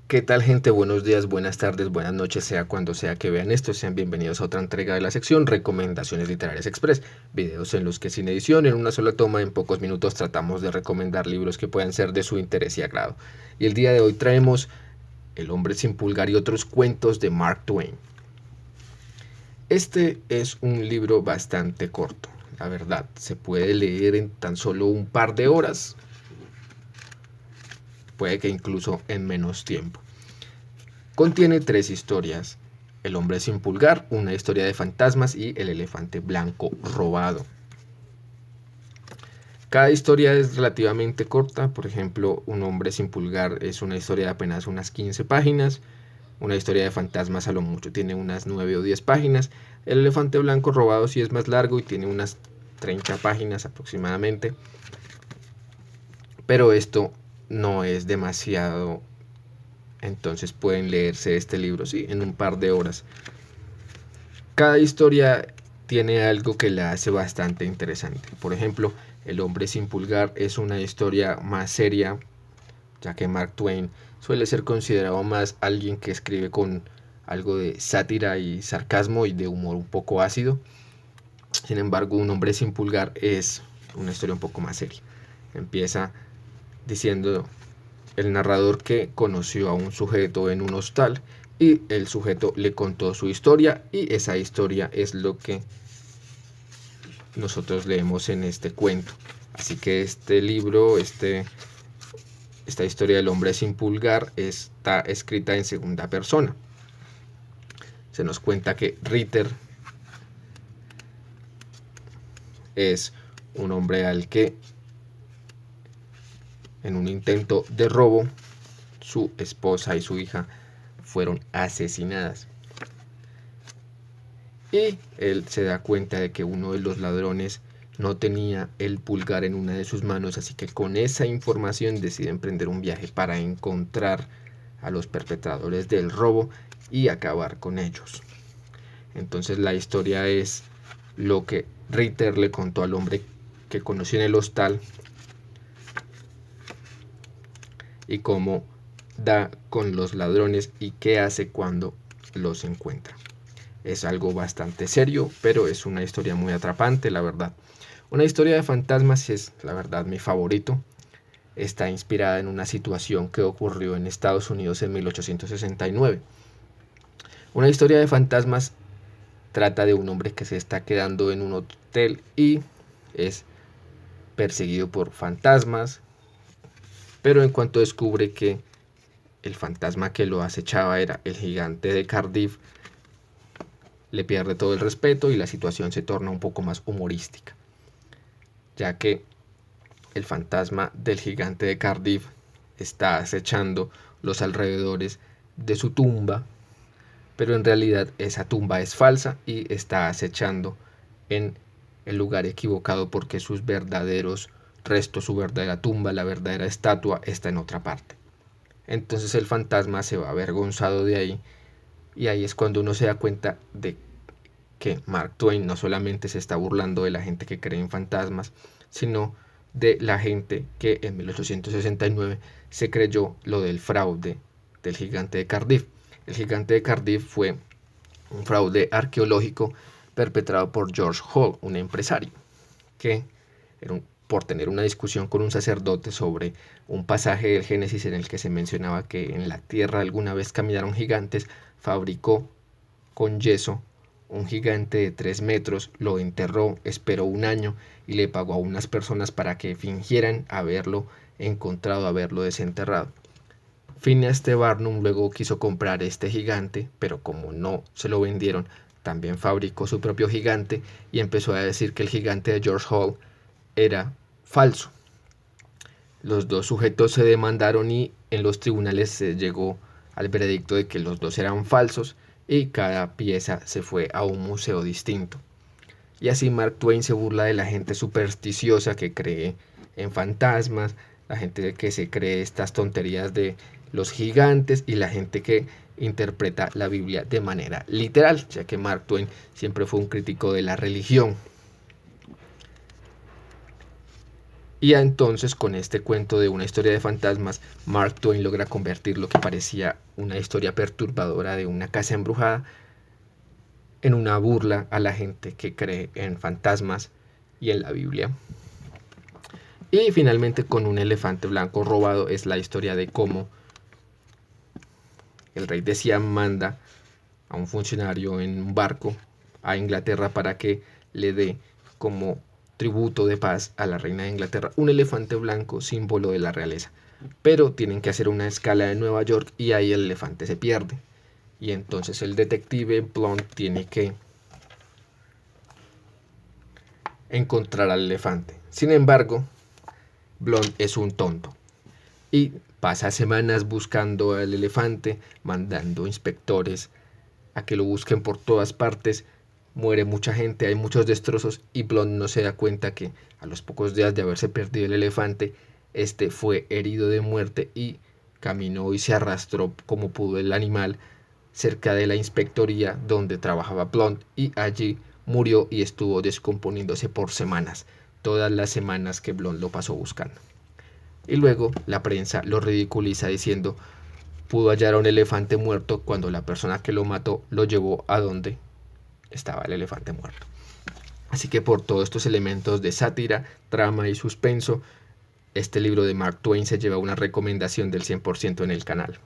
¿Qué tal, gente? Buenos días, buenas tardes, buenas noches, sea cuando sea que vean esto. Sean bienvenidos a otra entrega de la sección Recomendaciones Literarias Express, videos en los que sin edición, en una sola toma, en pocos minutos tratamos de recomendar libros que puedan ser de su interés y agrado. Y el día de hoy traemos El hombre sin pulgar y otros cuentos de Mark Twain. Este es un libro bastante corto, la verdad, se puede leer en tan solo un par de horas, puede que incluso en menos tiempo. Contiene 3 historias: El hombre sin pulgar, una historia de fantasmas y El elefante blanco robado. Cada historia es relativamente corta. Por ejemplo, Un hombre sin pulgar es una historia de apenas unas 15 páginas. Una historia de fantasmas a lo mucho tiene unas 9 o 10 páginas. El elefante blanco robado sí es más largo y tiene unas 30 páginas aproximadamente. Pero esto no es demasiado, entonces pueden leerse este libro sí en un par de horas. Cada historia tiene algo que la hace bastante interesante. Por ejemplo, El hombre sin pulgar es una historia más seria, ya que Mark Twain suele ser considerado más alguien que escribe con algo de sátira y sarcasmo y de humor un poco ácido. Sin embargo, Un hombre sin pulgar es una historia un poco más seria. Empieza diciendo el narrador que conoció a un sujeto en un hostal y el sujeto le contó su historia, y esa historia es lo que nosotros leemos en este cuento. Así que este libro, esta historia del hombre sin pulgar está escrita en segunda persona. Se nos cuenta que Ritter es un hombre al que, en un intento de robo, su esposa y su hija fueron asesinadas. Y él se da cuenta de que uno de los ladrones no tenía el pulgar en una de sus manos, así que con esa información decide emprender un viaje para encontrar a los perpetradores del robo y acabar con ellos. Entonces la historia es lo que Ritter le contó al hombre que conoció en el hostal y cómo da con los ladrones y qué hace cuando los encuentra. Es algo bastante serio, pero es una historia muy atrapante, la verdad. Una historia de fantasmas es, la verdad, mi favorito. Está inspirada en una situación que ocurrió en Estados Unidos en 1869. Una historia de fantasmas trata de un hombre que se está quedando en un hotel y es perseguido por fantasmas, pero en cuanto descubre que el fantasma que lo acechaba era el gigante de Cardiff, le pierde todo el respeto y la situación se torna un poco más humorística, ya que el fantasma del gigante de Cardiff está acechando los alrededores de su tumba, pero en realidad esa tumba es falsa y está acechando en el lugar equivocado, porque sus verdaderos restos, su verdadera tumba, la verdadera estatua está en otra parte. Entonces el fantasma se va avergonzado de ahí, y ahí es cuando uno se da cuenta de que Mark Twain no solamente se está burlando de la gente que cree en fantasmas, sino de la gente que en 1869 se creyó lo del fraude del gigante de Cardiff. El gigante de Cardiff fue un fraude arqueológico perpetrado por George Hall, un empresario que por tener una discusión con un sacerdote sobre un pasaje del Génesis en el que se mencionaba que en la tierra alguna vez caminaron gigantes, fabricó con yeso un gigante de 3 metros, lo enterró, esperó un año y le pagó a unas personas para que fingieran haberlo encontrado, haberlo desenterrado. Phineas T. Barnum luego quiso comprar este gigante, pero como no se lo vendieron, también fabricó su propio gigante y empezó a decir que el gigante de George Hall era falso. Los dos sujetos se demandaron y en los tribunales se llegó al veredicto de que los dos eran falsos, y cada pieza se fue a un museo distinto. Y así Mark Twain se burla de la gente supersticiosa que cree en fantasmas, la gente que se cree estas tonterías de los gigantes y la gente que interpreta la Biblia de manera literal, ya que Mark Twain siempre fue un crítico de la religión. Y entonces con este cuento de una historia de fantasmas, Mark Twain logra convertir lo que parecía una historia perturbadora de una casa embrujada en una burla a la gente que cree en fantasmas y en la Biblia. Y finalmente con un elefante blanco robado es la historia de cómo el rey de Siam manda a un funcionario en un barco a Inglaterra para que le dé como tributo de paz a la reina de Inglaterra un elefante blanco, símbolo de la realeza. Pero tienen que hacer una escala en Nueva York y ahí el elefante se pierde. Y entonces el detective Blonde tiene que encontrar al elefante. Sin embargo, Blonde es un tonto y pasa semanas buscando al elefante, mandando inspectores a que lo busquen por todas partes. Muere mucha gente, hay muchos destrozos y Blonde no se da cuenta que a los pocos días de haberse perdido el elefante, este fue herido de muerte y caminó y se arrastró como pudo el animal cerca de la inspectoría donde trabajaba Blonde y allí murió y estuvo descomponiéndose por semanas, todas las semanas que Blonde lo pasó buscando. Y luego la prensa lo ridiculiza diciendo pudo hallar a un elefante muerto cuando la persona que lo mató lo llevó a donde estaba el elefante muerto. Así que por todos estos elementos de sátira, trama y suspenso, este libro de Mark Twain se lleva una recomendación del 100% en el canal.